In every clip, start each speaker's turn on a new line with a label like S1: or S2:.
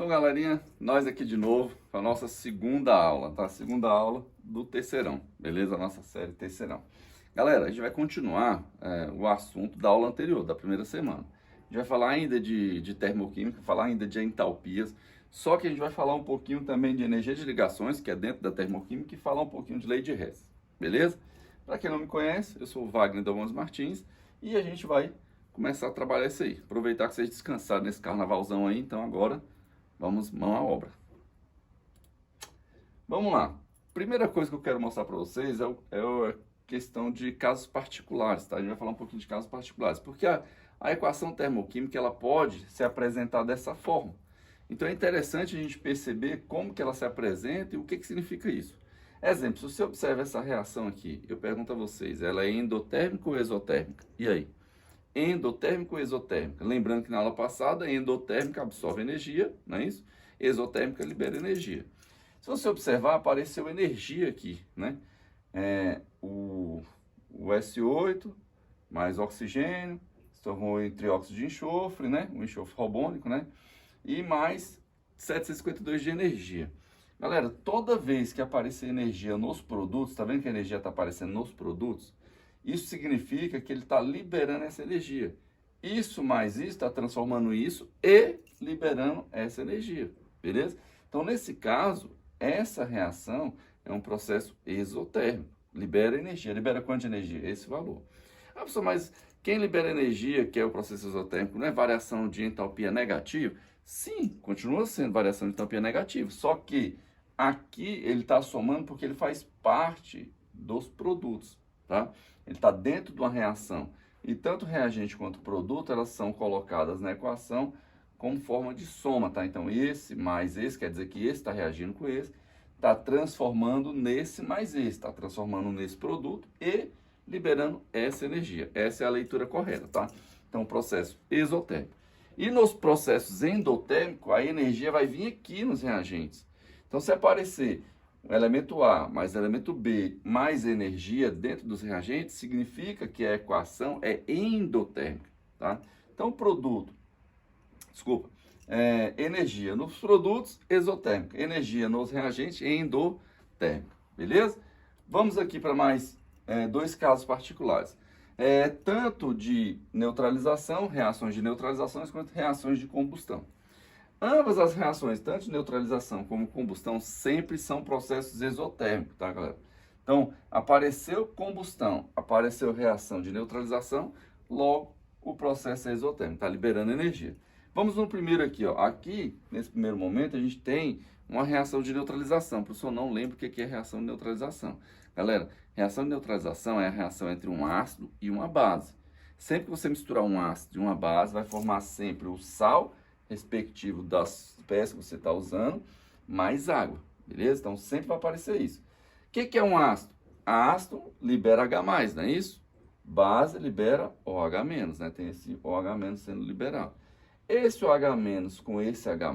S1: Então, galerinha, nós aqui de novo para a nossa segunda aula, tá? Segunda aula do terceirão, beleza? Nossa série terceirão. Galera, a gente vai continuar o assunto da aula anterior, da primeira semana. A gente vai falar ainda de termoquímica, falar ainda de entalpias, só que a gente vai falar um pouquinho também de energia de ligações, que é dentro da termoquímica, e falar um pouquinho de lei de Hess, beleza? Para quem não me conhece, eu sou o Wagner Dalmons Martins e a gente vai começar a trabalhar isso aí. Aproveitar que vocês descansaram nesse carnavalzão aí, então agora vamos mão à obra. Vamos lá. Primeira coisa que eu quero mostrar para vocês é a questão de casos particulares, tá? A gente vai falar um pouquinho de casos particulares, porque a equação termoquímica ela pode se apresentar dessa forma. Então é interessante a gente perceber como que ela se apresenta e o que significa isso. Exemplo, se você observa essa reação aqui, eu pergunto a vocês, ela é endotérmica ou exotérmica? E aí? Endotérmica ou exotérmica? Lembrando que na aula passada, endotérmica absorve energia, não é isso? Exotérmica libera energia. Se você observar, apareceu energia aqui, né? O S8 mais oxigênio, se tornou em trióxido de enxofre, né? O enxofre carbônico, né? E mais 752 de energia. Galera, toda vez que aparecer energia nos produtos, tá vendo que a energia está aparecendo nos produtos? Isso significa que ele está liberando essa energia. Isso mais isso está transformando isso e liberando essa energia, beleza? Então, nesse caso, essa reação é um processo exotérmico. Libera energia. Libera quanto de energia? Esse valor. Ah, professor, mas quem libera energia, que é o processo exotérmico, não é variação de entalpia negativa? Sim, continua sendo variação de entalpia negativa, só que aqui ele está somando porque ele faz parte dos produtos, tá? Ele está dentro de uma reação. E tanto reagente quanto produto, elas são colocadas na equação como forma de soma, tá? Então, esse mais esse, quer dizer que esse está reagindo com esse, está transformando nesse mais esse, está transformando nesse produto e liberando essa energia. Essa é a leitura correta, tá? Então, processo exotérmico. E nos processos endotérmicos, a energia vai vir aqui nos reagentes. Então, se aparecer o elemento A mais elemento B mais energia dentro dos reagentes, significa que a equação é endotérmica, tá? Então, energia nos produtos, exotérmica. Energia nos reagentes, endotérmica, beleza? Vamos aqui para mais dois casos particulares. Tanto de neutralização, reações de neutralização, quanto reações de combustão. Ambas as reações, tanto de neutralização como combustão, sempre são processos exotérmicos, tá, galera? Então, apareceu combustão, apareceu reação de neutralização, logo o processo é exotérmico, está liberando energia. Vamos no primeiro aqui, ó. Aqui, nesse primeiro momento, a gente tem uma reação de neutralização. O professor não lembra o que é reação de neutralização. Galera, reação de neutralização é a reação entre um ácido e uma base. Sempre que você misturar um ácido e uma base, vai formar sempre o sal respectivo das espécies que você está usando, mais água, beleza? Então, sempre vai aparecer isso. O que é um ácido? Ácido libera H+, não é isso? Base libera OH-, né? Tem esse OH- sendo liberado. Esse OH- com esse H+,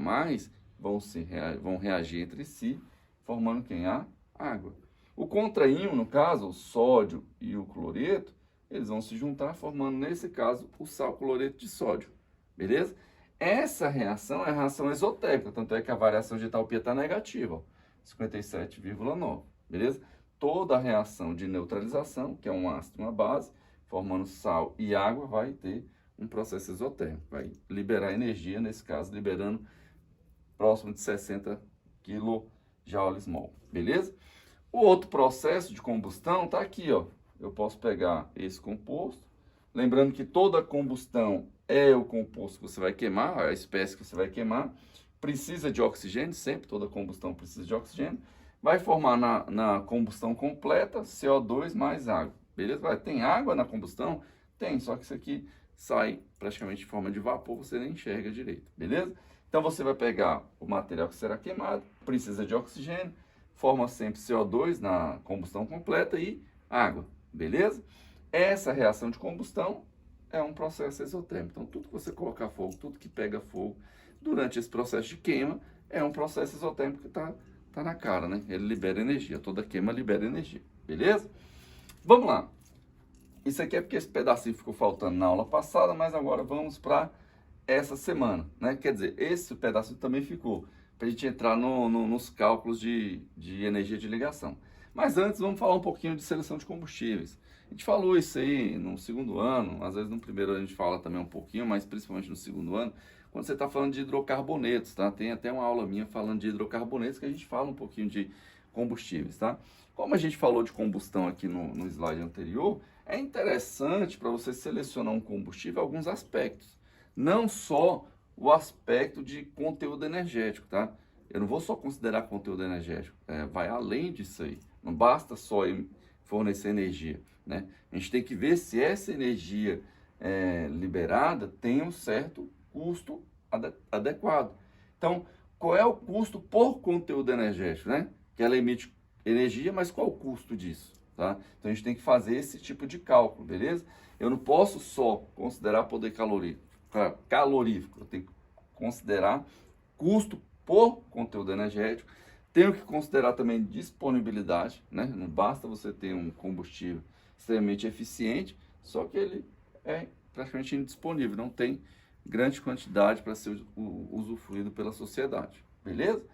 S1: vão reagir entre si, formando quem? A água. O contraíon, no caso, o sódio e o cloreto, eles vão se juntar, formando, nesse caso, o sal cloreto de sódio, beleza? Essa reação é a reação exotérmica, tanto é que a variação de entalpia está negativa, ó, 57,9, beleza? Toda a reação de neutralização, que é um ácido e uma base, formando sal e água, vai ter um processo exotérmico, vai liberar energia, nesse caso, liberando próximo de 60 kJ/mol, beleza? O outro processo de combustão está aqui, ó. Eu posso pegar esse composto, lembrando que toda combustão é o composto que você vai queimar, a espécie que você vai queimar, precisa de oxigênio, sempre toda combustão precisa de oxigênio, vai formar na combustão completa CO2 mais água, beleza? Tem água na combustão? Tem, só que isso aqui sai praticamente de forma de vapor, você nem enxerga direito, beleza? Então você vai pegar o material que será queimado, precisa de oxigênio, forma sempre CO2 na combustão completa e água, beleza? Essa reação de combustão é um processo exotérmico. Então, tudo que você colocar fogo, tudo que pega fogo durante esse processo de queima é um processo exotérmico que tá na cara, né? Ele libera energia, toda queima libera energia, beleza? Vamos lá. Isso aqui é porque esse pedacinho ficou faltando na aula passada, mas agora vamos para essa semana, né? Quer dizer, esse pedaço também ficou para a gente entrar nos cálculos de energia de ligação. Mas antes, vamos falar um pouquinho de seleção de combustíveis. A gente falou isso aí no segundo ano, às vezes no primeiro ano a gente fala também um pouquinho, mas principalmente no segundo ano, quando você está falando de hidrocarbonetos, tá? Tem até uma aula minha falando de hidrocarbonetos que a gente fala um pouquinho de combustíveis, tá? Como a gente falou de combustão aqui no slide anterior, é interessante para você selecionar um combustível alguns aspectos. Não só o aspecto de conteúdo energético, tá? Eu não vou só considerar conteúdo energético, vai além disso aí. Não basta só fornecer energia, né? A gente tem que ver se essa energia liberada tem um certo custo adequado. Então, qual é o custo por conteúdo energético, né? Que ela emite energia, mas qual o custo disso, tá? Então, a gente tem que fazer esse tipo de cálculo, beleza? Eu não posso só considerar poder calorífico, eu tenho que considerar custo por conteúdo energético, tenho que considerar também disponibilidade, né? Não basta você ter um combustível extremamente eficiente, só que ele é praticamente indisponível, não tem grande quantidade para ser usufruído pela sociedade, beleza?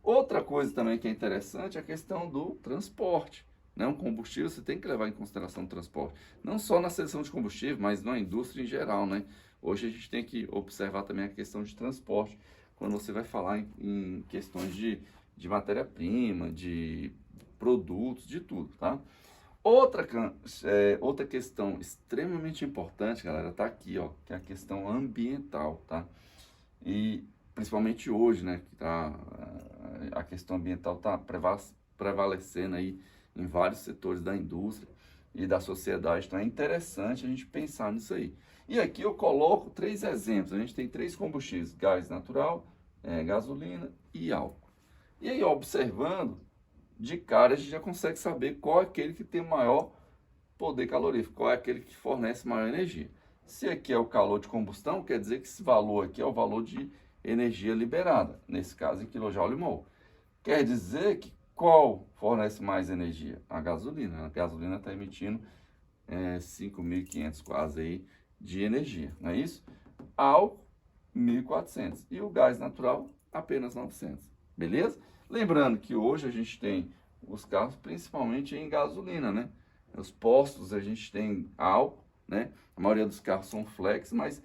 S1: Outra coisa também que é interessante é a questão do transporte, né? Um combustível você tem que levar em consideração o transporte, não só na seleção de combustível, mas na indústria em geral, né? Hoje a gente tem que observar também a questão de transporte, quando você vai falar em questões de matéria-prima, de produtos, de tudo, tá? Outra questão extremamente importante, galera, tá aqui, ó, que é a questão ambiental, tá? E principalmente hoje, né, que a questão ambiental tá prevalecendo aí em vários setores da indústria e da sociedade, então é interessante a gente pensar nisso aí. E aqui eu coloco 3 exemplos, a gente tem 3 combustíveis, gás natural, gasolina e álcool. E aí, observando, de cara a gente já consegue saber qual é aquele que tem o maior poder calorífico, qual é aquele que fornece maior energia. Se aqui é o calor de combustão, quer dizer que esse valor aqui é o valor de energia liberada, nesse caso em kJ/mol. Quer dizer que qual fornece mais energia? A gasolina. A gasolina está emitindo 5.500 quase aí de energia, não é isso? Álcool, 1.400. E o gás natural, apenas 900. Beleza? Lembrando que hoje a gente tem os carros principalmente em gasolina, né? Os postos a gente tem álcool, né? A maioria dos carros são flex, mas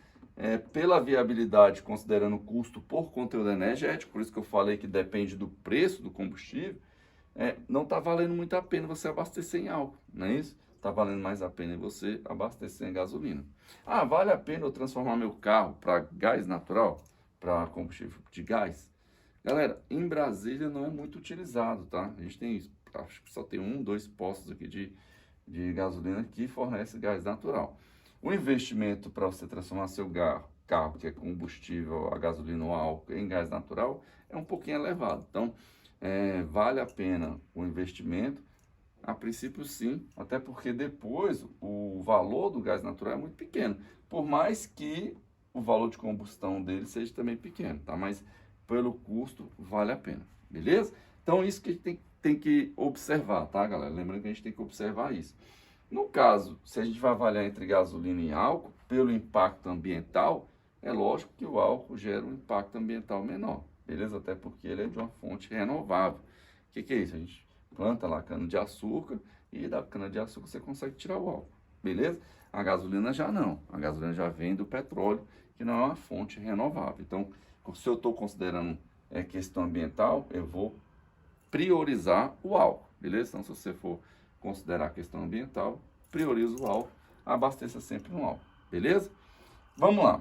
S1: pela viabilidade, considerando o custo por conteúdo energético, por isso que eu falei que depende do preço do combustível, não está valendo muito a pena você abastecer em álcool, não é isso? Está valendo mais a pena você abastecer em gasolina. Ah, vale a pena eu transformar meu carro para gás natural, para combustível de gás? Galera, em Brasília não é muito utilizado, tá? A gente tem, acho que só tem 1, 2 postos aqui de gasolina que fornece gás natural. O investimento para você transformar seu carro, que é combustível, a gasolina ou álcool, em gás natural, é um pouquinho elevado. Então, vale a pena o investimento? A princípio, sim, até porque depois o valor do gás natural é muito pequeno, por mais que o valor de combustão dele seja também pequeno, tá? Mas pelo custo, vale a pena, beleza? Então, isso que a gente tem que observar, tá, galera? Lembrando que a gente tem que observar isso. No caso, se a gente vai avaliar entre gasolina e álcool, pelo impacto ambiental, é lógico que o álcool gera um impacto ambiental menor, beleza? Até porque ele é de uma fonte renovável. O que é isso? A gente planta lá cana-de-açúcar e da cana-de-açúcar você consegue tirar o álcool, beleza? A gasolina já não. A gasolina já vem do petróleo, que não é uma fonte renovável. Então, se eu estou considerando questão ambiental, eu vou priorizar o álcool, beleza? Então, se você for considerar a questão ambiental, prioriza o álcool, abasteça sempre no álcool, beleza? Vamos lá.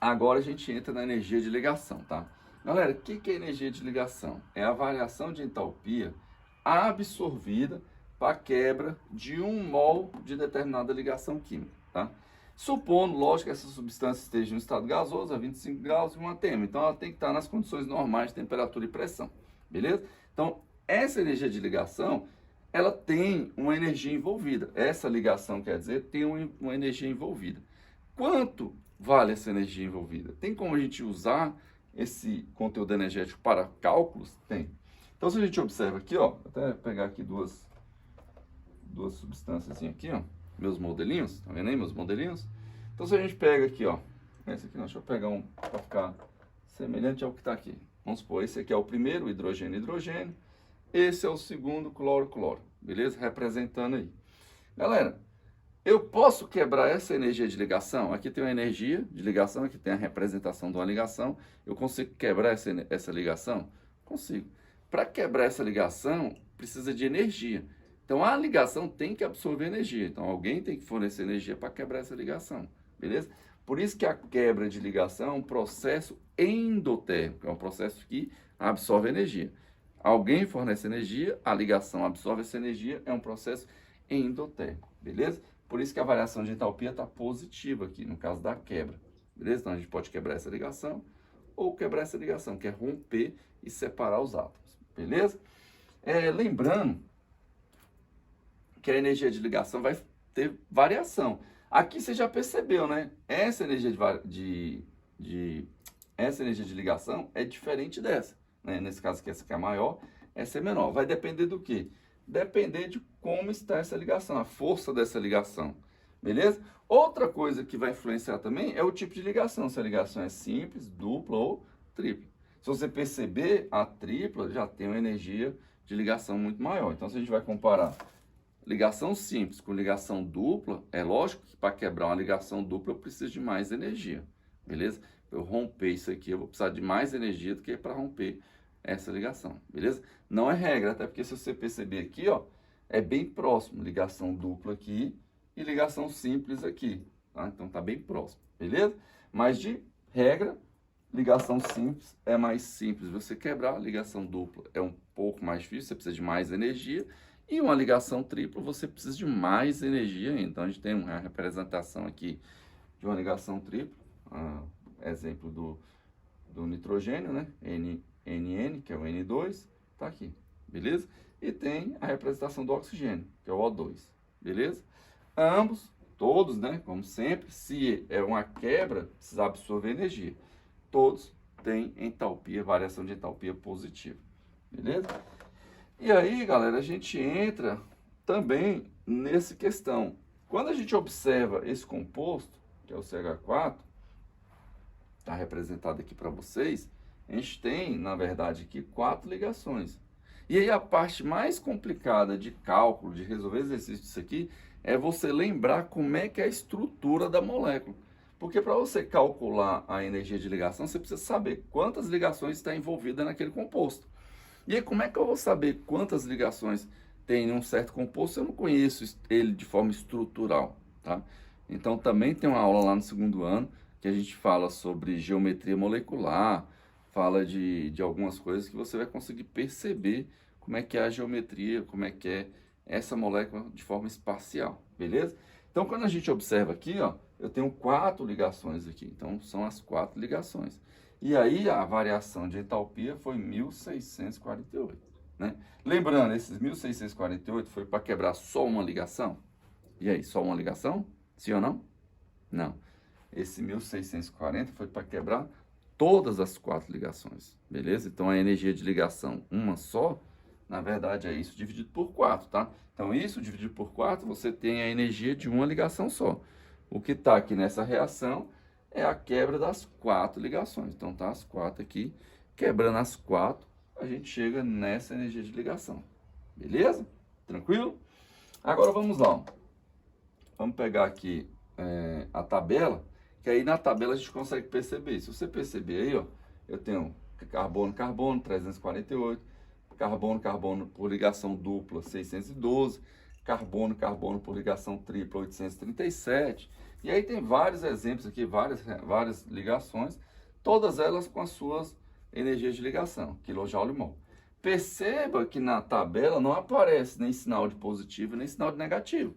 S1: Agora a gente entra na energia de ligação, tá? Galera, o que é energia de ligação? É a variação de entalpia absorvida para a quebra de 1 mol de determinada ligação química, tá? Supondo, lógico, que essa substância esteja em estado gasoso, a 25 graus e 1 atm. Então, ela tem que estar nas condições normais de temperatura e pressão, beleza? Então, essa energia de ligação, ela tem uma energia envolvida. Essa ligação, quer dizer, tem uma energia envolvida. Quanto vale essa energia envolvida? Tem como a gente usar esse conteúdo energético para cálculos? Tem. Então, se a gente observa aqui, ó, vou até pegar aqui duas substâncias aqui, ó, meus modelinhos, tá vendo aí meus modelinhos? Então, se a gente pega aqui, ó, Esse aqui não, deixa eu pegar um para ficar semelhante ao que está aqui. Vamos supor, esse aqui é o primeiro, hidrogênio, hidrogênio. Esse é o segundo, cloro, cloro. Beleza? Representando aí. Galera, eu posso quebrar essa energia de ligação? Aqui tem uma energia de ligação, aqui tem a representação de uma ligação. Eu consigo quebrar essa ligação? Consigo. Para quebrar essa ligação, precisa de energia. Então, a ligação tem que absorver energia. Então, alguém tem que fornecer energia para quebrar essa ligação. Beleza? Por isso que a quebra de ligação é um processo endotérmico. É um processo que absorve energia. Alguém fornece energia, a ligação absorve essa energia, é um processo endotérmico. Beleza? Por isso que a variação de entalpia está positiva aqui, no caso da quebra. Beleza? Então, a gente pode quebrar essa ligação ou quebrar essa ligação, que é romper e separar os átomos. Beleza? Lembrando que a energia de ligação vai ter variação. Aqui você já percebeu, né? Essa energia essa energia de ligação é diferente dessa. Né? Nesse caso aqui, essa aqui é maior, essa é menor. Vai depender do quê? Depender de como está essa ligação, a força dessa ligação. Beleza? Outra coisa que vai influenciar também é o tipo de ligação. Se a ligação é simples, dupla ou tripla. Se você perceber, a tripla já tem uma energia de ligação muito maior. Então, se a gente vai comparar ligação simples com ligação dupla, é lógico que para quebrar uma ligação dupla eu preciso de mais energia, beleza? Para eu romper isso aqui, eu vou precisar de mais energia do que para romper essa ligação, beleza? Não é regra, até porque se você perceber aqui, ó, é bem próximo, ligação dupla aqui e ligação simples aqui, tá? Então tá bem próximo, beleza? Mas de regra, ligação simples é mais simples você quebrar, ligação dupla é um pouco mais difícil, você precisa de mais energia. E uma ligação tripla, você precisa de mais energia ainda. Então, a gente tem uma representação aqui de uma ligação tripla. Exemplo do nitrogênio, né? NN, que é o N2, tá aqui, beleza? E tem a representação do oxigênio, que é o O2, beleza? Ambos, todos, né? Como sempre, se é uma quebra, precisa absorver energia. Todos têm entalpia, variação de entalpia positiva, beleza? E aí, galera, a gente entra também nessa questão. Quando a gente observa esse composto, que é o CH4, está representado aqui para vocês, a gente tem, na verdade, aqui 4 ligações. E aí a parte mais complicada de cálculo, de resolver exercício disso aqui, é você lembrar como é que é a estrutura da molécula. Porque para você calcular a energia de ligação, você precisa saber quantas ligações está envolvida naquele composto. E aí, como é que eu vou saber quantas ligações tem em um certo composto se eu não conheço ele de forma estrutural, tá? Então, também tem uma aula lá no segundo ano que a gente fala sobre geometria molecular, fala de algumas coisas que você vai conseguir perceber como é que é a geometria, como é que é essa molécula de forma espacial, beleza? Então, quando a gente observa aqui, ó, eu tenho 4 ligações aqui, então são as 4 ligações. E aí a variação de entalpia foi 1648, né? Lembrando, esses 1648 foi para quebrar só uma ligação? E aí, só uma ligação? Sim ou não? Não. Esse 1640 foi para quebrar todas as 4 ligações, beleza? Então a energia de ligação, uma só, na verdade é isso dividido por 4, tá? Então isso dividido por 4, você tem a energia de uma ligação só. O que está aqui nessa reação é a quebra das 4 ligações. Então, tá as 4 aqui. Quebrando as 4, a gente chega nessa energia de ligação. Beleza? Tranquilo? Agora, vamos lá. Ó. Vamos pegar aqui a tabela, que aí na tabela a gente consegue perceber. Se você perceber aí, ó, eu tenho carbono, carbono, 348. Carbono, carbono por ligação dupla, 612. Carbono, carbono por ligação tripla, 837. E aí tem vários exemplos aqui, várias ligações, todas elas com as suas energias de ligação, kJ/mol. Perceba que na tabela não aparece nem sinal de positivo, nem sinal de negativo.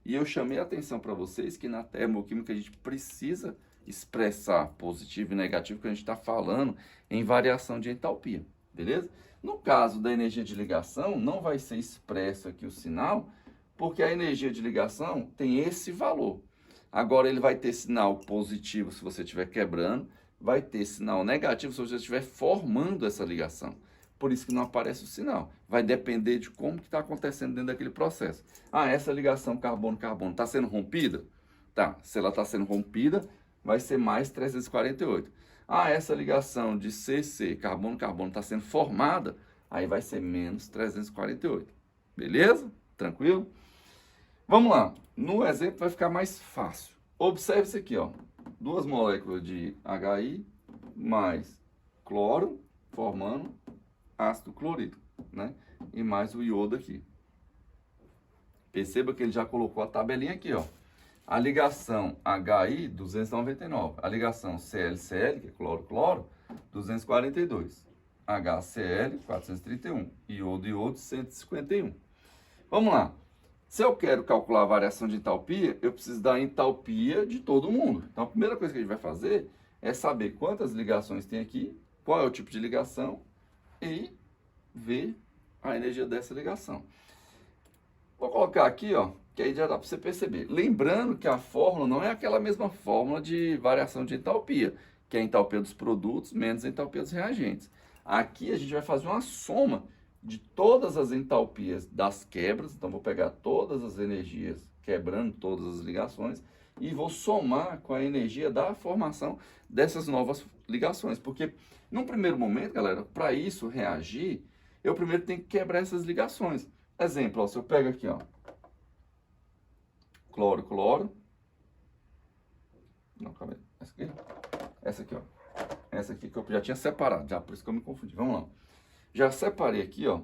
S1: E eu chamei a atenção para vocês que na termoquímica a gente precisa expressar positivo e negativo, que a gente está falando em variação de entalpia, beleza? No caso da energia de ligação, não vai ser expresso aqui o sinal, porque a energia de ligação tem esse valor. Agora ele vai ter sinal positivo se você estiver quebrando, vai ter sinal negativo se você estiver formando essa ligação. Por isso que não aparece o sinal. Vai depender de como que está acontecendo dentro daquele processo. Ah, essa ligação carbono-carbono está sendo rompida? Tá, se ela está sendo rompida, vai ser mais 348. Ah, essa ligação de CC, carbono-carbono, está sendo formada, aí vai ser menos 348. Beleza? Tranquilo? Vamos lá. No exemplo vai ficar mais fácil. Observe isso aqui, ó. Duas moléculas de HI mais cloro, formando ácido clorídrico, né? E mais o iodo aqui. Perceba que ele já colocou a tabelinha aqui, ó. A ligação HI, 299. A ligação ClCl, que é cloro-cloro, 242. HCl, 431. Iodo-iodo, 151. Vamos lá. Se eu quero calcular a variação de entalpia, eu preciso da entalpia de todo mundo. Então, a primeira coisa que a gente vai fazer é saber quantas ligações tem aqui, qual é o tipo de ligação e ver a energia dessa ligação. Vou colocar aqui, ó, que aí já dá para você perceber. Lembrando que a fórmula não é aquela mesma fórmula de variação de entalpia, que é a entalpia dos produtos menos a entalpia dos reagentes. Aqui a gente vai fazer uma soma de todas as entalpias das quebras. Então, vou pegar todas as energias, quebrando todas as ligações, e vou somar com a energia da formação dessas novas ligações. Porque, num primeiro momento, galera, para isso reagir, eu primeiro tenho que quebrar essas ligações. Exemplo, ó, se eu pego aqui, ó, cloro, cloro. Não, calma aí. Essa aqui? Essa aqui, ó. Essa aqui que eu já tinha separado, já, por isso que eu me confundi. Vamos lá. Já separei aqui, ó.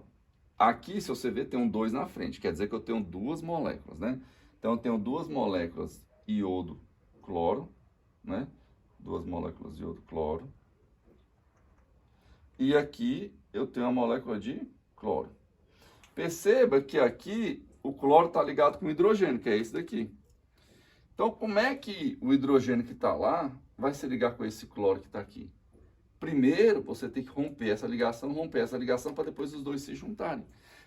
S1: Aqui, se você ver, tem um 2 na frente. Quer dizer que eu tenho duas moléculas, né? Então, eu tenho duas moléculas iodo, cloro, né? Duas moléculas iodo, cloro. E aqui, eu tenho uma molécula de cloro. Perceba que aqui o cloro está ligado com o hidrogênio, que é esse daqui. Então, como é que o hidrogênio que está lá vai se ligar com esse cloro que está aqui? Primeiro, você tem que romper essa ligação para depois os dois se juntarem.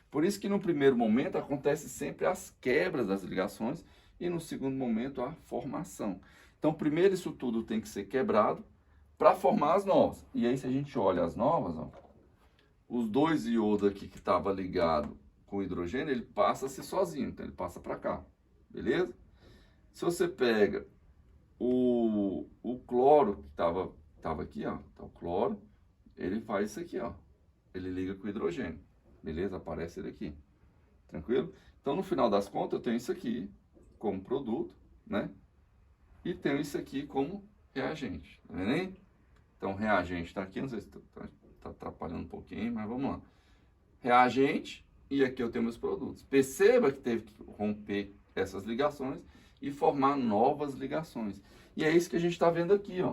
S1: Por isso que no primeiro momento acontece sempre as quebras das ligações e no segundo momento a formação. Então, primeiro isso tudo tem que ser quebrado para formar as novas. E aí, se a gente olha as novas, ó, os dois iodos aqui que estava ligado com o hidrogênio, ele passa a ser sozinho, então ele passa para cá, beleza? Se você pega o cloro que estava aqui, ó, tá o cloro, ele faz isso aqui, ó, ele liga com o hidrogênio, beleza? Aparece ele aqui, tranquilo? Então, no final das contas, eu tenho isso aqui como produto, né? E tenho isso aqui como reagente, tá vendo aí? Então, reagente está aqui, não sei se está atrapalhando um pouquinho, mas vamos lá. Reagente, e aqui eu tenho meus produtos. Perceba que teve que romper essas ligações e formar novas ligações. E é isso que a gente está vendo aqui, ó.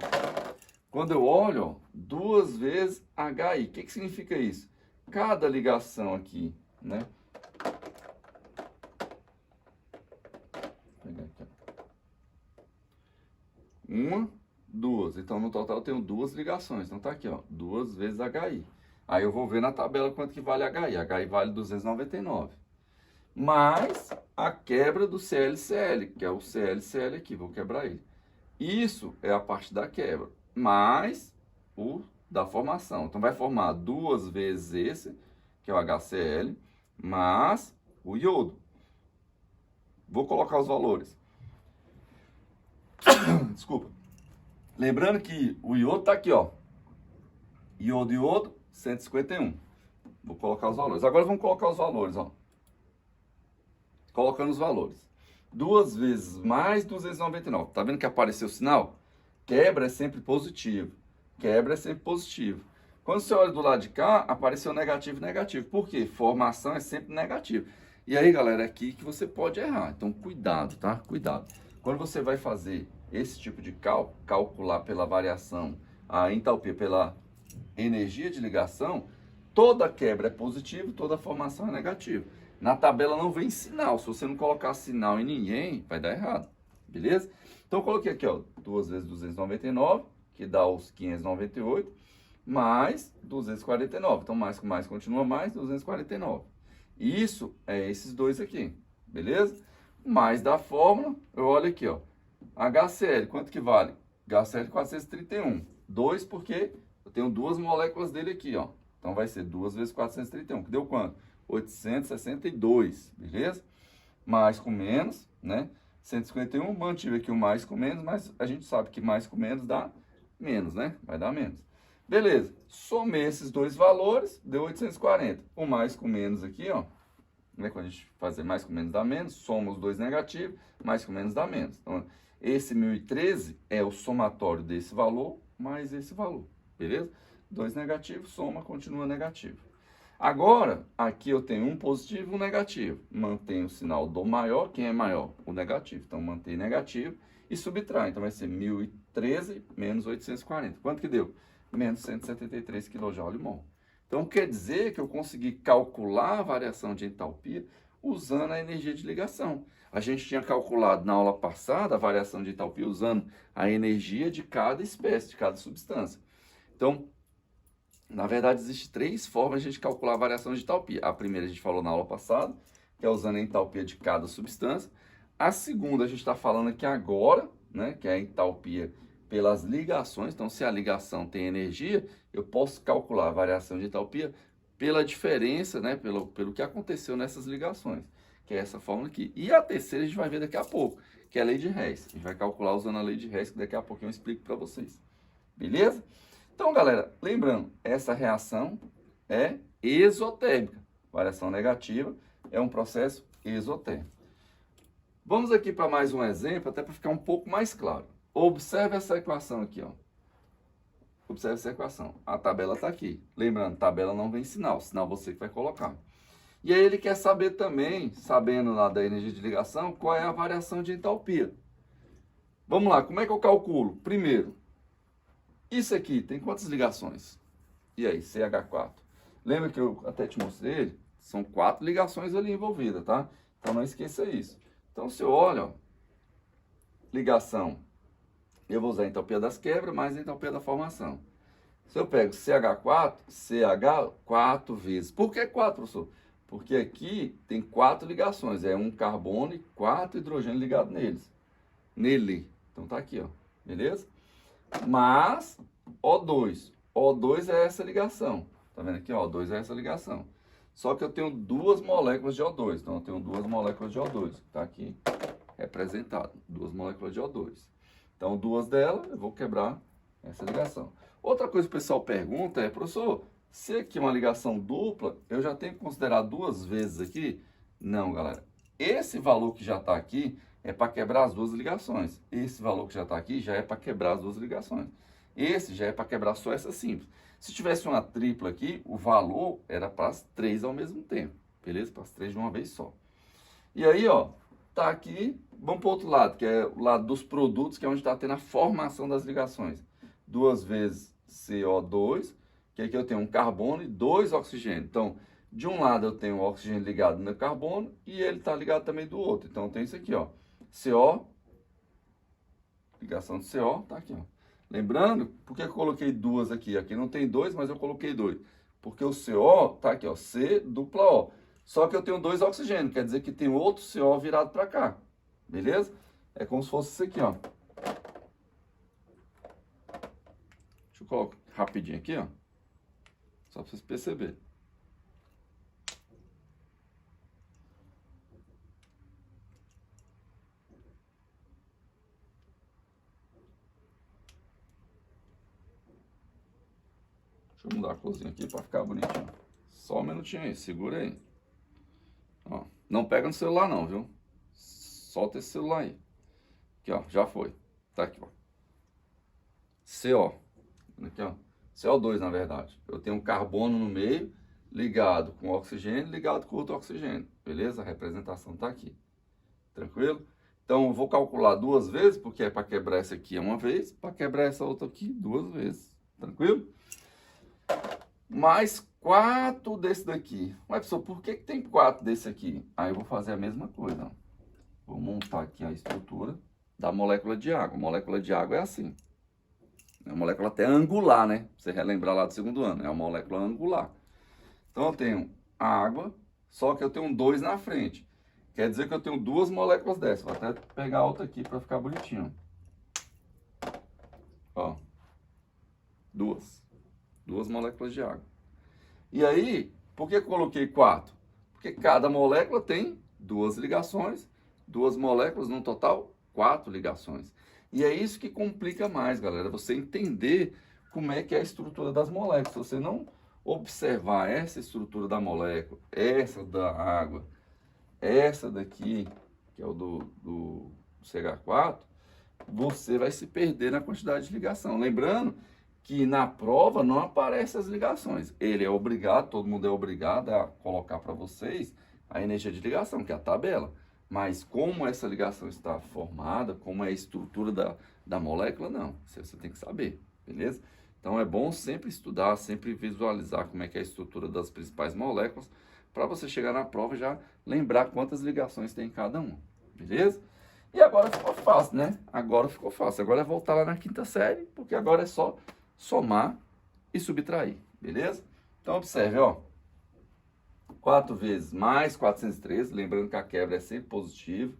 S1: Quando eu olho, ó, 2 vezes HI. O que significa isso? Cada ligação aqui, né? Vou pegar aqui, ó. 1, 2. Então, no total, eu tenho 2 ligações. Então, tá aqui, ó, 2 vezes HI. Aí eu vou ver na tabela quanto que vale HI. HI vale 299. Mais a quebra do ClCl, que é o ClCl aqui. Vou quebrar ele. Isso é a parte da quebra. Mais o da formação. Então, vai formar 2 vezes esse, que é o HCl, mais o iodo. Vou colocar os valores. Desculpa. Lembrando que o iodo está aqui, ó. Iodo, iodo, 151. Vou colocar os valores. Agora vamos colocar os valores, ó. Colocando os valores. 2 vezes mais 299. Tá vendo que apareceu o sinal? Quebra é sempre positivo. Quebra é sempre positivo. Quando você olha do lado de cá, apareceu negativo e negativo. Por quê? Formação é sempre negativo. E aí, galera, é aqui que você pode errar. Então, cuidado, tá? Cuidado. Quando você vai fazer esse tipo de cálculo, calcular pela variação, a entalpia pela energia de ligação, toda quebra é positiva, toda formação é negativa. Na tabela não vem sinal. Se você não colocar sinal em ninguém, vai dar errado. Beleza? Então, eu coloquei aqui, ó, 2 vezes 299, que dá os 598, mais 249. Então, mais com mais continua mais, 249. Isso é esses dois aqui, beleza? Mais da fórmula, eu olho aqui, ó. HCl, quanto que vale? HCl 431. 2 porque eu tenho 2 moléculas dele aqui, ó. Então, vai ser 2 vezes 431, que deu quanto? 862, beleza? Mais com menos, né? 151, mantive aqui o mais com menos, mas a gente sabe que mais com menos dá menos, né? Vai dar menos. Beleza, somei esses dois valores, deu 840. O mais com menos aqui, ó, né? Quando a gente fazer mais com menos dá menos, soma os dois negativos, mais com menos dá menos. Então, esse 1013 é o somatório desse valor mais esse valor, beleza? Dois negativos, soma, continua negativo. Agora, aqui eu tenho um positivo e um negativo. Mantenho o sinal do maior. Quem é maior? O negativo. Então, mantém negativo e subtrai. Então, vai ser 1013 menos 840. Quanto que deu? Menos 173 kJ/mol. Então, quer dizer que eu consegui calcular a variação de entalpia usando a energia de ligação. A gente tinha calculado na aula passada a variação de entalpia usando a energia de cada espécie, de cada substância. Então, na verdade, existem três formas de a gente calcular a variação de entalpia. A primeira a gente falou na aula passada, que é usando a entalpia de cada substância. A segunda a gente está falando aqui agora, né, que é a entalpia pelas ligações. Então, se a ligação tem energia, eu posso calcular a variação de entalpia pela diferença, né, pelo que aconteceu nessas ligações, que é essa fórmula aqui. E a terceira a gente vai ver daqui a pouco, que é a lei de Hess. A gente vai calcular usando a lei de Hess, que daqui a pouco eu explico para vocês. Beleza? Então, galera, lembrando, essa reação é exotérmica. Variação negativa é um processo exotérmico. Vamos aqui para mais um exemplo, até para ficar um pouco mais claro. Observe essa equação aqui, ó. Observe essa equação. A tabela está aqui. Lembrando, tabela não vem sinal, sinal você que vai colocar. E aí ele quer saber também, sabendo lá da energia de ligação, qual é a variação de entalpia. Vamos lá, como é que eu calculo? Primeiro, isso aqui tem quantas ligações? E aí, CH4. Lembra que eu até te mostrei ele? São 4 ligações ali envolvidas, tá? Então não esqueça isso. Então se eu olho, ó, ligação, eu vou usar a entalpia das quebras mais a entalpia da formação. Se eu pego CH4, CH 4 vezes. Por que 4, professor? Porque aqui tem 4 ligações. É um carbono e 4 hidrogênio ligados neles. Nele. Então tá aqui, ó. Beleza? Mas O2. O2 é essa ligação. Tá vendo aqui? O2 é essa ligação. Só que eu tenho duas moléculas de O2. Então eu tenho duas moléculas de O2. Tá aqui representado. Duas moléculas de O2. Então duas delas eu vou quebrar essa ligação. Outra coisa que o pessoal pergunta é, professor, se aqui é uma ligação dupla, eu já tenho que considerar duas vezes aqui? Não, galera. Esse valor que já está aqui é para quebrar as duas ligações. Esse valor que já está aqui já é para quebrar as duas ligações. Esse já é para quebrar só essa simples. Se tivesse uma tripla aqui, o valor era para as três ao mesmo tempo. Beleza? Para as três de uma vez só. E aí, ó, tá aqui. Vamos para o outro lado, que é o lado dos produtos, que é onde está tendo a formação das ligações. Duas vezes CO2, que aqui eu tenho um carbono e 2 oxigênios. Então, de um lado eu tenho o oxigênio ligado no carbono e ele está ligado também do outro. Então, eu tenho isso aqui, ó. CO, ligação de CO, tá aqui, ó. Lembrando, por que eu coloquei duas aqui? Aqui não tem 2, mas eu coloquei 2. Porque o CO tá aqui, ó, C dupla O. Só que eu tenho 2 oxigênios, quer dizer que tem outro CO virado para cá. Beleza? É como se fosse isso aqui, ó. Deixa eu colocar rapidinho aqui, ó. Só para vocês perceberem. Deixa eu mudar a corzinha aqui para ficar bonitinho. Só um minutinho aí, segura aí. Ó, não pega no celular não, viu? Solta esse celular aí. Aqui, ó, já foi. Tá aqui, ó. CO. Aqui, ó. CO2, na verdade. Eu tenho um carbono no meio, ligado com oxigênio, ligado com outro oxigênio. Beleza? A representação tá aqui. Tranquilo? Então, eu vou calcular duas vezes, porque é para quebrar essa aqui uma vez, para quebrar essa outra aqui duas vezes. Tranquilo? Mais 4 desse daqui. Mas, professor, por que tem 4 desse aqui? Aí eu vou fazer a mesma coisa, ó. Vou montar aqui a estrutura da molécula de água. A molécula de água é assim. É uma molécula até angular, né? Pra você relembrar lá do segundo ano. É uma molécula angular. Então eu tenho água, só que eu tenho 2 na frente. Quer dizer que eu tenho duas moléculas dessas. Vou até pegar outra aqui para ficar bonitinho. Ó. Duas moléculas de água. E aí, por que eu coloquei 4? Porque cada molécula tem duas ligações duas moléculas, no total, 4 ligações. E é isso que complica mais, galera, você entender como é que é a estrutura das moléculas. Se você não observar essa estrutura da molécula, essa da água, essa daqui, que é o do CH4, você vai se perder na quantidade de ligação. Lembrando que na prova não aparecem as ligações. Ele é obrigado, todo mundo é obrigado a colocar para vocês a energia de ligação, que é a tabela. Mas como essa ligação está formada, como é a estrutura da molécula, não. Isso você tem que saber, beleza? Então é bom sempre estudar, sempre visualizar como é que é a estrutura das principais moléculas, para você chegar na prova e já lembrar quantas ligações tem em cada uma, beleza? E agora ficou fácil, né? Agora ficou fácil. Agora é voltar lá na quinta série, porque agora é só somar e subtrair, beleza? Então observe, ó. 4 vezes mais 413, lembrando que a quebra é sempre positiva.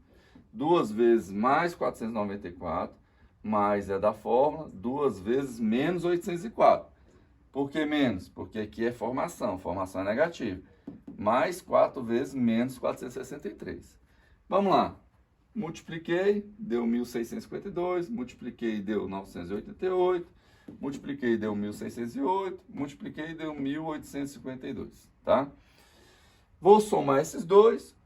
S1: 2 vezes mais 494, mais é da fórmula, 2 vezes menos 804. Por que menos? Porque aqui é formação é negativa. Mais 4 vezes menos 463. Vamos lá. Multipliquei, deu 1.652, multipliquei, deu 988, multipliquei, deu 1.608, multipliquei, deu 1.852, tá? Vou somar esses dois,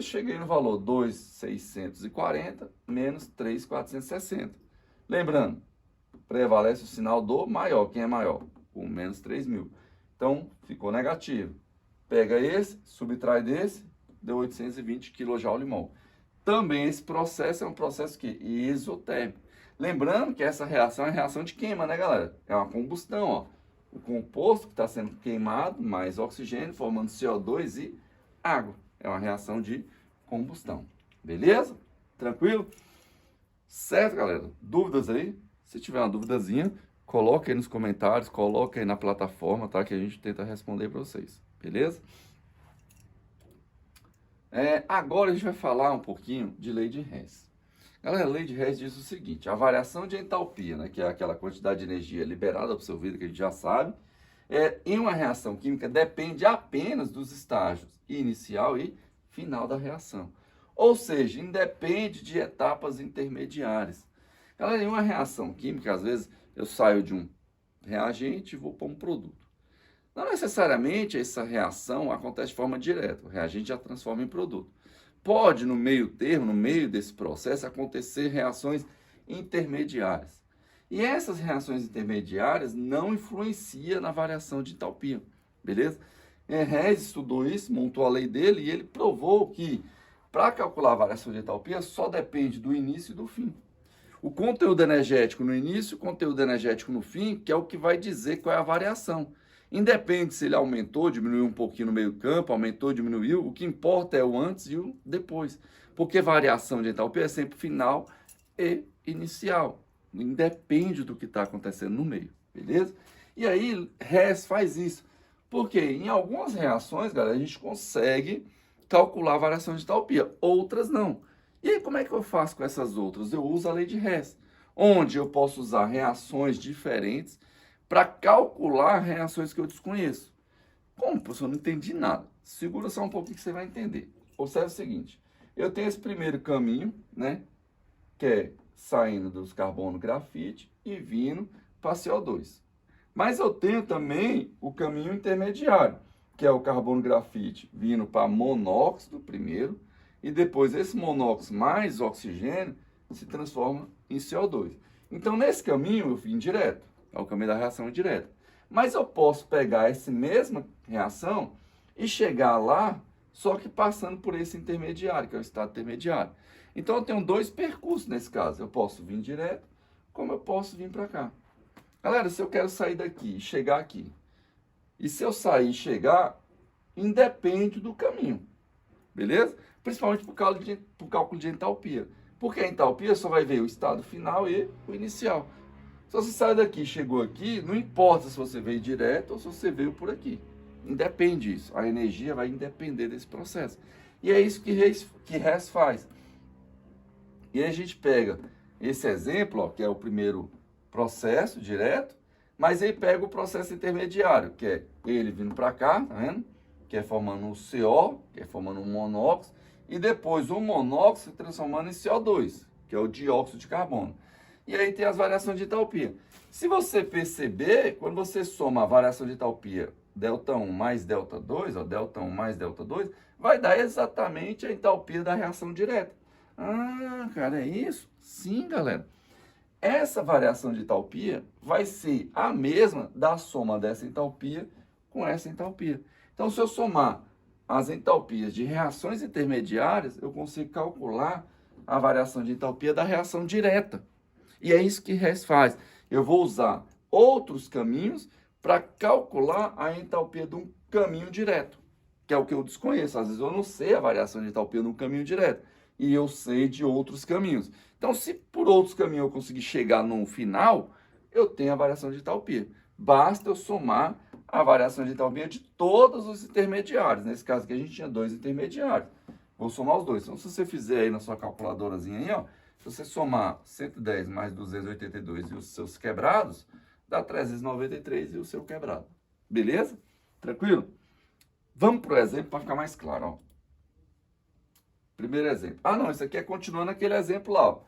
S1: cheguei no valor 2.640 menos 3.460. Lembrando, prevalece o sinal do maior. Quem é maior? O menos 3.000. Então, ficou negativo. Pega esse, subtrai desse, deu 820 kJ/mol. Também esse processo é um processo que exotérmico. Lembrando que essa reação é reação de queima, né, galera? É uma combustão, ó. O composto que está sendo queimado, mais oxigênio, formando CO2 e água. É uma reação de combustão. Beleza? Tranquilo? Certo, galera? Dúvidas aí? Se tiver uma duvidazinha, coloque aí nos comentários, coloque aí na plataforma, tá? Que a gente tenta responder para vocês. Beleza? Agora a gente vai falar um pouquinho de lei de Hess. Galera, a lei de Hess diz o seguinte: a variação de entalpia, né, que é aquela quantidade de energia liberada para o seu vidro, que a gente já sabe, em uma reação química depende apenas dos estágios inicial e final da reação. Ou seja, independe de etapas intermediárias. Galera, em uma reação química, às vezes eu saio de um reagente e vou para um produto. Não necessariamente essa reação acontece de forma direta, o reagente já transforma em produto. Pode, no meio termo, no meio desse processo, acontecer reações intermediárias. E essas reações intermediárias não influenciam na variação de entalpia, beleza? Hess estudou isso, montou a lei dele e ele provou que para calcular a variação de entalpia só depende do início e do fim. O conteúdo energético no início, o conteúdo energético no fim, que é o que vai dizer qual é a variação. Independe se ele aumentou, diminuiu um pouquinho no meio campo, aumentou, diminuiu, o que importa é o antes e o depois. Porque variação de entalpia é sempre final e inicial. Independe do que está acontecendo no meio, beleza? E aí, Hess faz isso. Porque em algumas reações, galera, a gente consegue calcular a variação de entalpia, outras não. E aí, como é que eu faço com essas outras? Eu uso a lei de Hess, onde eu posso usar reações diferentes para calcular reações que eu desconheço. Como, professor? Eu não entendi nada. Segura só um pouquinho que você vai entender. Observe o seguinte: eu tenho esse primeiro caminho, né? Que é saindo dos carbono grafite e vindo para CO2. Mas eu tenho também o caminho intermediário, que é o carbono grafite vindo para monóxido primeiro, e depois esse monóxido mais oxigênio se transforma em CO2. Então, nesse caminho, eu vim direto. É o caminho da reação indireta. Mas eu posso pegar essa mesma reação e chegar lá, só que passando por esse intermediário, que é o estado intermediário. Então, eu tenho dois percursos nesse caso. Eu posso vir direto, como eu posso vir para cá. Galera, se eu quero sair daqui e chegar aqui, e se eu sair e chegar, independe do caminho. Beleza? Principalmente por cálculo de entalpia. Porque a entalpia só vai ver o estado final e o inicial. Se você sai daqui e chegou aqui, não importa se você veio direto ou se você veio por aqui. Independe disso. A energia vai independer desse processo. E é isso que Hess faz. E aí a gente pega esse exemplo, ó, que é o primeiro processo direto, mas aí pega o processo intermediário, que é ele vindo para cá, tá vendo? Que é formando um CO, que é formando um monóxido, e depois o monóxido se transformando em CO2, que é o dióxido de carbono. E aí tem as variações de entalpia. Se você perceber, quando você soma a variação de entalpia ΔI mais ΔI, ó, ΔI mais ΔI, vai dar exatamente a entalpia da reação direta. Ah, cara, é isso? Sim, galera. Essa variação de entalpia vai ser a mesma da soma dessa entalpia com essa entalpia. Então, se eu somar as entalpias de reações intermediárias, eu consigo calcular a variação de entalpia da reação direta. E é isso que Hess faz. Eu vou usar outros caminhos para calcular a entalpia de um caminho direto, que é o que eu desconheço. Às vezes eu não sei a variação de entalpia de um caminho direto, e eu sei de outros caminhos. Então, se por outros caminhos eu conseguir chegar no final, eu tenho a variação de entalpia. Basta eu somar a variação de entalpia de todos os intermediários. Nesse caso aqui a gente tinha 2 intermediários. Vou somar os dois. Então, se você fizer aí na sua calculadorazinha aí, ó, se você somar 110 mais 282 e os seus quebrados, dá 393 e o seu quebrado. Beleza? Tranquilo? Vamos para o exemplo para ficar mais claro, ó. Primeiro exemplo. Ah, não, isso aqui é continuando aquele exemplo lá, ó.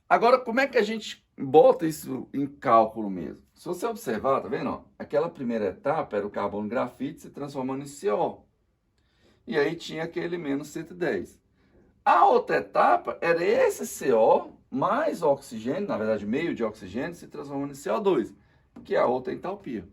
S1: Agora, como é que a gente bota isso em cálculo mesmo? Se você observar, tá vendo? Ó, aquela primeira etapa era o carbono grafite se transformando em CO. E aí tinha aquele menos 110. A outra etapa era esse CO mais oxigênio, na verdade meio de oxigênio, se transformando em CO2, que é a outra entalpia.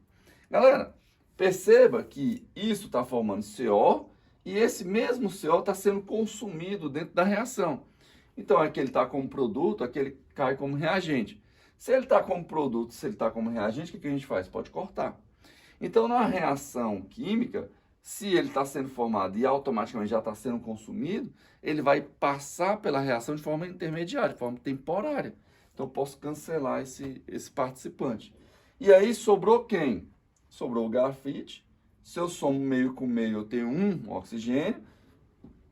S1: Galera, perceba que isso está formando CO e esse mesmo CO está sendo consumido dentro da reação. Então, aqui ele está como produto, aqui ele cai como reagente. Se ele está como produto, se ele está como reagente, o que a gente faz? Pode cortar. Então, na reação química, se ele está sendo formado e automaticamente já está sendo consumido, ele vai passar pela reação de forma intermediária, de forma temporária. Então, eu posso cancelar esse participante. E aí, sobrou quem? Sobrou o grafite. Se eu somo meio com meio, eu tenho um oxigênio.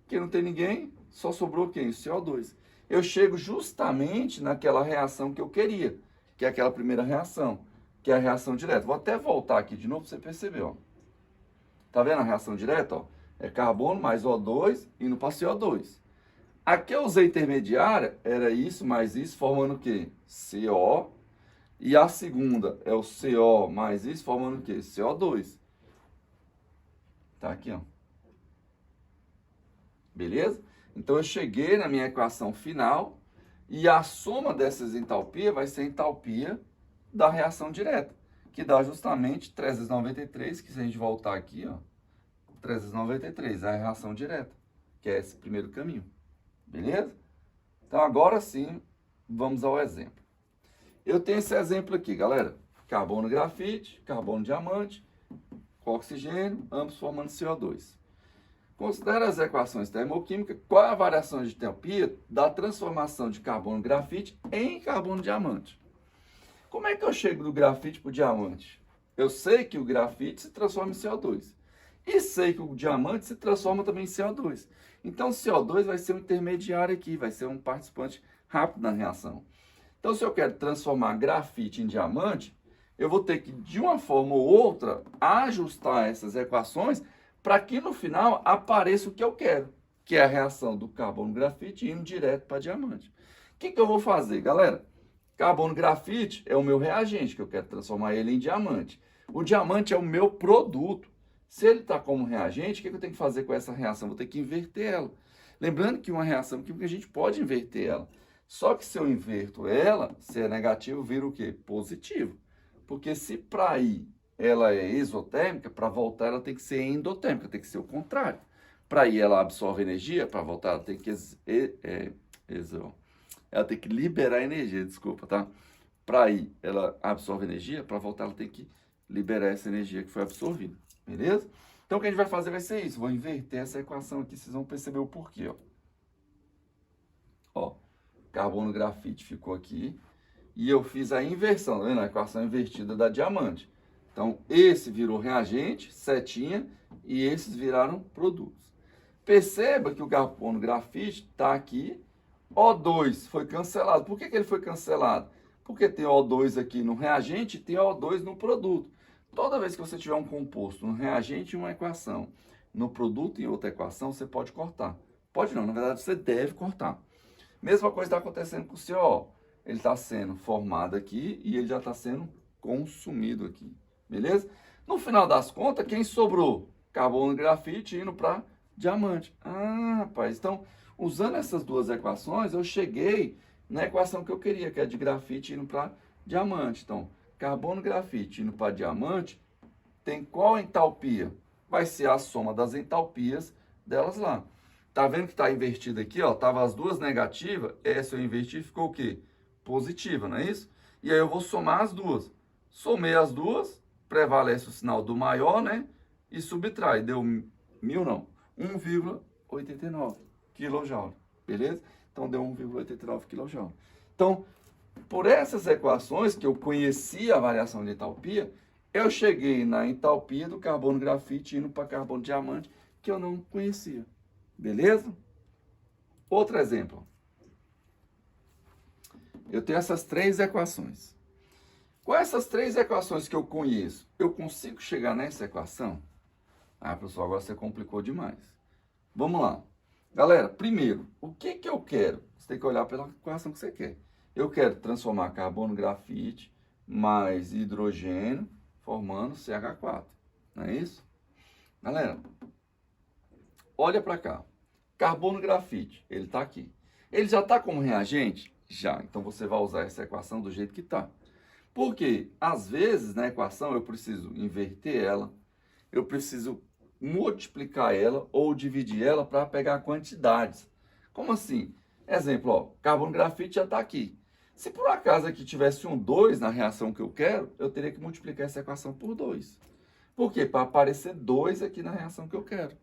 S1: Que não tem ninguém, só sobrou quem? O CO2. Eu chego justamente naquela reação que eu queria, que é aquela primeira reação, que é a reação direta. Vou até voltar aqui de novo para você perceber, ó. Tá vendo a reação direta, ó? É carbono mais O2 indo para CO2. Aqui eu usei intermediária, era isso mais isso, formando o quê? CO. E a segunda é o CO mais isso, formando o quê? CO2. Tá aqui, ó. Beleza? Então, eu cheguei na minha equação final e a soma dessas entalpias vai ser a entalpia da reação direta, que dá justamente 393, que se a gente voltar aqui, ó, 393 é a reação direta, que é esse primeiro caminho. Beleza? Então, agora sim, vamos ao exemplo. Eu tenho esse exemplo aqui, galera. Carbono grafite, carbono diamante, com oxigênio, ambos formando CO2. Considere as equações termoquímicas. Qual é a variação de entalpia da transformação de carbono grafite em carbono diamante? Como é que eu chego do grafite para o diamante? Eu sei que o grafite se transforma em CO2. E sei que o diamante se transforma também em CO2. Então, CO2 vai ser um intermediário aqui, vai ser um participante rápido na reação. Então, se eu quero transformar grafite em diamante, eu vou ter que, de uma forma ou outra, ajustar essas equações para que no final apareça o que eu quero, que é a reação do carbono grafite indo direto para diamante. O que eu vou fazer, galera? Carbono grafite é o meu reagente, que eu quero transformar ele em diamante. O diamante é o meu produto. Se ele está como reagente, o que eu tenho que fazer com essa reação? Vou ter que inverter ela. Lembrando que uma reação química a gente pode inverter ela. Só que se eu inverto ela, se é negativo, vira o quê? Positivo. Porque se para ir ela é exotérmica, para voltar ela tem que ser endotérmica, tem que ser o contrário. Para ir ela absorve energia, para voltar ela tem que ela tem que liberar energia, desculpa, tá? Para ir ela absorve energia, para voltar ela tem que liberar essa energia que foi absorvida, beleza? Então o que a gente vai fazer vai ser isso, vou inverter essa equação aqui, vocês vão perceber o porquê, ó. Ó, carbono grafite ficou aqui e eu fiz a inversão, tá vendo? A equação invertida da diamante. Então, esse virou reagente, setinha, e esses viraram produtos. Perceba que o carbono grafite está aqui, O2 foi cancelado. Por que ele foi cancelado? Porque tem O2 aqui no reagente e tem O2 no produto. Toda vez que você tiver um composto no reagente em uma equação, no produto em outra equação, você pode cortar. Pode não, na verdade você deve cortar. Mesma coisa está acontecendo com o CO. Ele está sendo formado aqui e ele já está sendo consumido aqui, beleza? No final das contas, quem sobrou? Carbono e grafite indo para diamante. Ah, rapaz, então, usando essas duas equações, eu cheguei na equação que eu queria, que é de grafite indo para diamante. Então, carbono e grafite indo para diamante, tem qual entalpia? Vai ser a soma das entalpias delas lá. Tá vendo que está invertido aqui, ó? Tava as duas negativas, essa eu inverti, ficou o quê? Positiva, não é isso? E aí eu vou somar as duas. Somei as duas, prevalece o sinal do maior, né? E subtrai, deu 1.000 não, 1,89 kJ, beleza? Então deu 1,89 kJ. Então, por essas equações que eu conhecia a variação de entalpia, eu cheguei na entalpia do carbono grafite indo para carbono diamante, que eu não conhecia. Beleza? Outro exemplo. Eu tenho essas três equações. Com essas três equações que eu conheço, eu consigo chegar nessa equação? Ah, pessoal, agora você complicou demais. Vamos lá. Galera, primeiro, o que que eu quero? Você tem que olhar pela equação que você quer. Eu quero transformar carbono grafite mais hidrogênio, formando CH4. Não é isso? Galera, olha para cá. Carbono grafite, ele está aqui. Ele já está como reagente? Já. Então você vai usar essa equação do jeito que está. Porque, às vezes, na equação eu preciso inverter ela, eu preciso multiplicar ela ou dividir ela para pegar quantidades. Como assim? Exemplo, ó, carbono grafite já está aqui. Se por acaso aqui tivesse um 2 na reação que eu quero, eu teria que multiplicar essa equação por 2. Por quê? Para aparecer 2 aqui na reação que eu quero.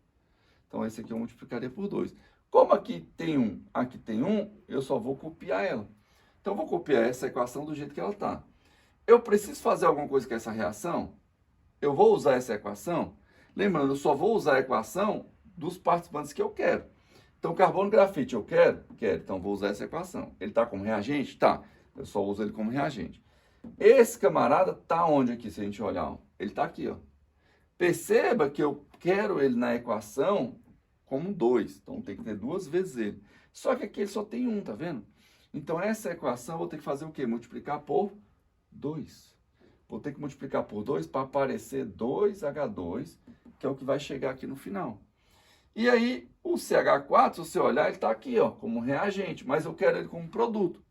S1: Então, esse aqui eu multiplicaria por 2. Como aqui tem 1, eu só vou copiar ela. Então, eu vou copiar essa equação do jeito que ela está. Eu preciso fazer alguma coisa com essa reação? Eu vou usar essa equação? Lembrando, eu só vou usar a equação dos participantes que eu quero. Então, carbono grafite eu quero? Quero. Então, vou usar essa equação. Ele está como reagente? Tá. Eu só uso ele como reagente. Esse camarada está onde aqui, se a gente olhar? Ó? Ele está aqui, ó. Perceba que eu quero ele na equação como 2. Então, tem que ter duas vezes ele. Só que aqui ele só tem 1, tá vendo? Então, essa equação eu vou ter que fazer o quê? Multiplicar por 2. Vou ter que multiplicar por 2 para aparecer 2H2, que é o que vai chegar aqui no final. E aí, o CH4, se você olhar, ele está aqui, ó, como reagente, mas eu quero ele como produto.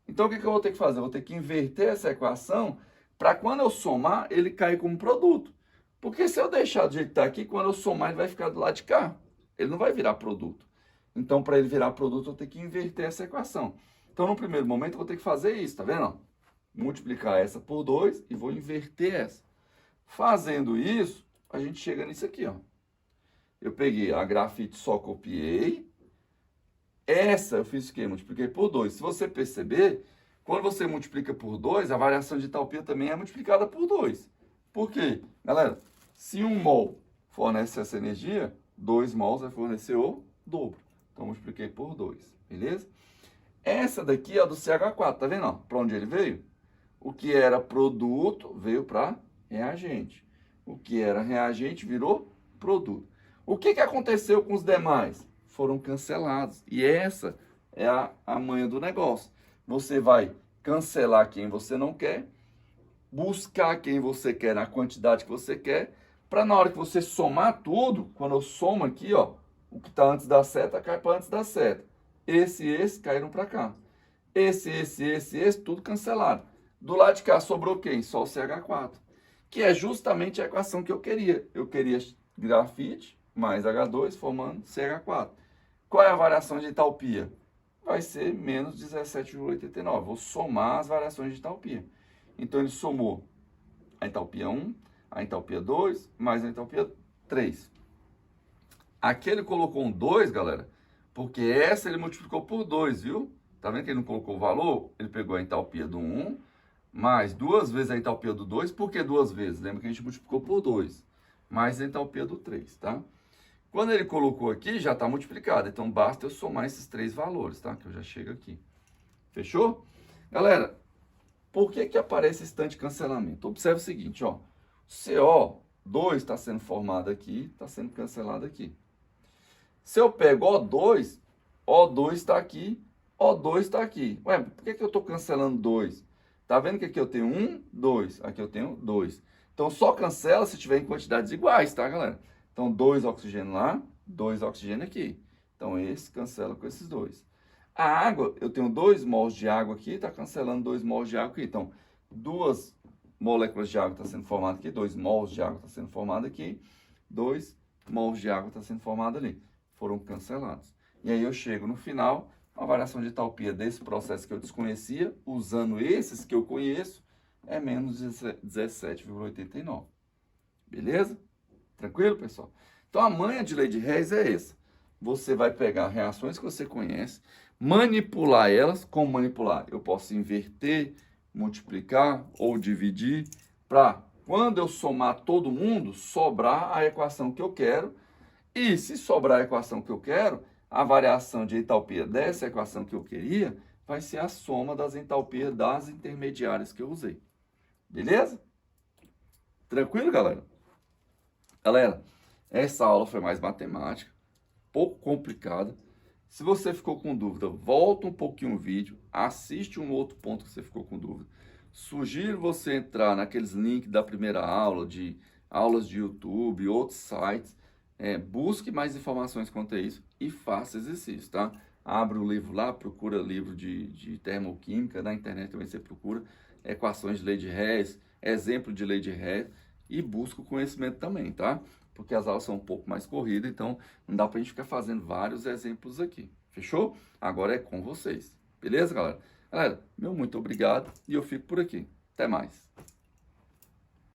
S1: Então, o que eu vou ter que fazer? Eu vou ter que inverter essa equação para quando eu somar, ele cair como produto. Porque se eu deixar do jeito que está aqui, quando eu somar, ele vai ficar do lado de cá. Ele não vai virar produto. Então, para ele virar produto, eu tenho que inverter essa equação. Então, no primeiro momento, eu vou ter que fazer isso, tá vendo? Multiplicar essa por 2 e vou inverter essa. Fazendo isso, a gente chega nisso aqui, ó. Eu peguei a grafite, só copiei. Essa eu fiz o quê? Multipliquei por 2. Se você perceber, quando você multiplica por 2, a variação de entalpia também é multiplicada por 2. Por quê? Galera, se 1 mol fornece essa energia, 2 mols vai fornecer o dobro. Então, multipliquei por 2, beleza? Essa daqui é a do CH4, tá vendo? Para onde ele veio? O que era produto veio para reagente. O que era reagente virou produto. O que aconteceu com os demais? Foram cancelados. E essa é a manha do negócio. Você vai cancelar quem você não quer, buscar quem você quer na quantidade que você quer, para na hora que você somar tudo, quando eu somo aqui, ó, o que está antes da seta cai para antes da seta. Esse e esse caíram para cá. Esse, tudo cancelado. Do lado de cá sobrou quem? Só o CH4. Que é justamente a equação que eu queria. Eu queria grafite mais H2 formando CH4. Qual é a variação de entalpia? Vai ser menos 17,89. Vou somar as variações de entalpia. Então, ele somou a entalpia 1, a entalpia 2, mais a entalpia 3. Aqui ele colocou um 2, galera, porque essa ele multiplicou por 2, viu? Tá vendo que ele não colocou o valor? Ele pegou a entalpia do 1, mais 2 vezes a entalpia do 2. Por que 2 vezes? Lembra que a gente multiplicou por 2. Mais a entalpia do 3, tá? Quando ele colocou aqui, já está multiplicado. Então, basta eu somar esses 3 valores, tá? Que eu já chego aqui. Fechou? Galera, por que aparece esse tanto de cancelamento? Observe o seguinte, ó. CO2 está sendo formado aqui, está sendo cancelado aqui. Se eu pego O2, O2 está aqui, O2 está aqui. Ué, por que eu estou cancelando 2? Tá vendo que aqui eu tenho 1, 2. Aqui eu tenho 2. Então, só cancela se tiver em quantidades iguais, tá, galera? Então, 2 oxigênio lá, 2 oxigênio aqui. Então, esse cancela com esses dois. A água, eu tenho 2 mols de água aqui, está cancelando 2 mols de água aqui. Então, 2 moléculas de água estão sendo formadas aqui, 2 mols de água estão sendo formadas aqui, 2 mols de água estão sendo formados ali. Foram cancelados. E aí eu chego no final, a variação de entalpia desse processo que eu desconhecia, usando esses que eu conheço, é menos 17,89. Beleza? Tranquilo, pessoal? Então, a manha de lei de Hess é essa. Você vai pegar reações que você conhece, manipular elas. Como manipular? Eu posso inverter, multiplicar ou dividir para, quando eu somar todo mundo, sobrar a equação que eu quero. E se sobrar a equação que eu quero, a variação de entalpia dessa equação que eu queria vai ser a soma das entalpias das intermediárias que eu usei. Beleza? Tranquilo, galera? Galera, essa aula foi mais matemática, pouco complicada. Se você ficou com dúvida, volta um pouquinho o vídeo, assiste um outro ponto que você ficou com dúvida. Sugiro você entrar naqueles links da primeira aula, de aulas de YouTube, outros sites. Busque mais informações quanto a isso e faça exercício, tá? Abre o livro lá, procura livro de termoquímica, na internet também você procura equações de lei de Hess, exemplo de lei de Hess e busca o conhecimento também, tá? Porque as aulas são um pouco mais corridas, então não dá pra gente ficar fazendo vários exemplos aqui, fechou? Agora é com vocês, beleza, galera? Galera, meu muito obrigado e eu fico por aqui. Até mais.